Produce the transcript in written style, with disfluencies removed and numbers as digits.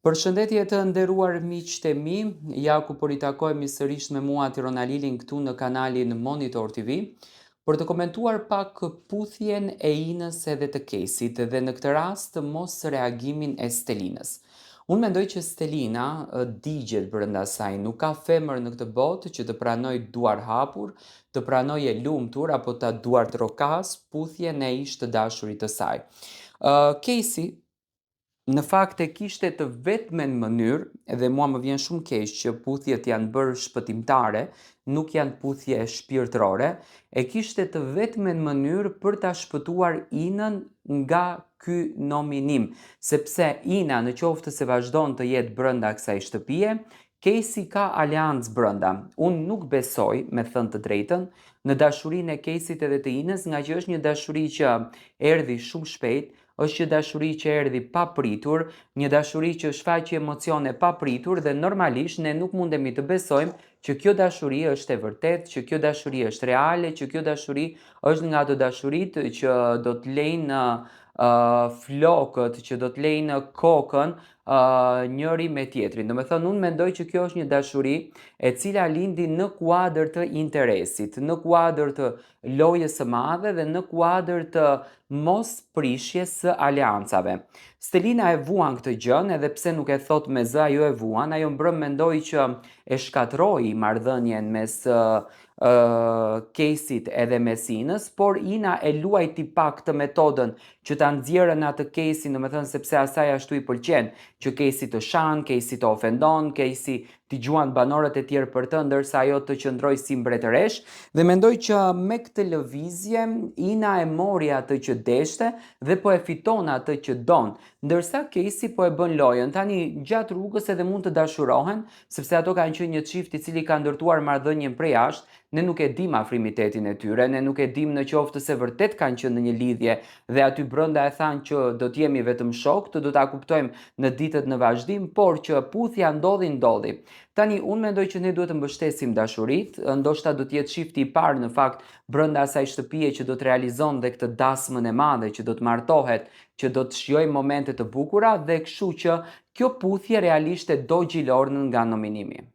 Përshëndetje të nderuar miqtë e mi, ja ku po ritakohemi sërish me mua Tirona Lilin këtu në kanalin Monitor TV, për të komentuar pak puthjen e Inës edhe të Kesit dhe në këtë rast mos reagimin e Stelinës. Unë mendoj që Stelina digjet brenda saj, nuk ka femër në këtë botë që të pranoj duar hapur, të pranoj e lumtur apo të duar të rokas puthjen e ish të dashurit të saj. Kesi në fakt e kishte të vetmen mënyrë, edhe mua më vjen shumë keq që puthjet janë bërë shpëtimtare, nuk janë puthje shpirtërore, e kishte të vetmen mënyrë për ta shpëtuar Inën nga ky nominim, sepse Ina në qoftë se vazhdon të jetë brenda kësaj shtëpie, Kesi ka aleancë brenda. Unë nuk besoj, me thënë të drejtën, në dashurinë e Kesit edhe të Inës, nga që është një dashuri që erdhi shumë shpejt, është një dashuri që erdhi pa pritur, një dashuri që shfaqi emocione pa pritur dhe normalisht ne nuk mundemi të besojmë që kjo dashuri është e vërtet, që kjo dashuri është reale, që kjo dashuri është nga ato dashuritë që do të lejnë flokët, që do të lejnë kokën njëri me tjetrin. Do me thënë, unë mendoj që kjo është një dashuri e cila lindi në kuadër të interesit, në kuadër të lojës së madhe dhe në kuadër të mos prishjes së aleancave. Stelina e vuan këtë gjën, edhe pse nuk e thot me zë, ajo e vuan, ajo mbrëm mendoj që e shkatroi marrëdhënien mes Kesit edhe mes Inës, por Ina e luajti pak të metodën që ta nxjerrën atë Kesin, domethënë sepse asaj ashtu i pëlqen, që Kesi të shan, Kesi të ofendon, Kesi t'i gjuan banorët e tjerë për të, ndërsa ajo të qëndroj si mbretëresh, dhe mendoj që me këtë lëvizje Ina e mori atë që deshte dhe po e fiton atë që don, ndërsa Kesi po e bën lojën. Tani gjatë rrugës edhe mund të dashurohen, sepse ato kanë qenë një çift i cili ka ndërtuar marrëdhënien prej jashtë, ne nuk e dim afrimitetin e tyre, ne nuk e dim në qoftë se vërtet kanë qenë në një lidhje dhe aty brenda e thanë që do t'jemi vetëm shokë, do ta kuptojmë në ditët në vazhdim, por që puthja ndodhi. Tani, unë mendoj që ne duhet të mbështesim dashurit, ndoshta do t'jetë shifti i parë në fakt brenda asaj shtëpie që do të realizon dhe këtë dasmën e madhe, që do të martohet, që do të shijojë momente të bukura dhe kështu që kjo puthje realisht e do gjilorën nga nominimi.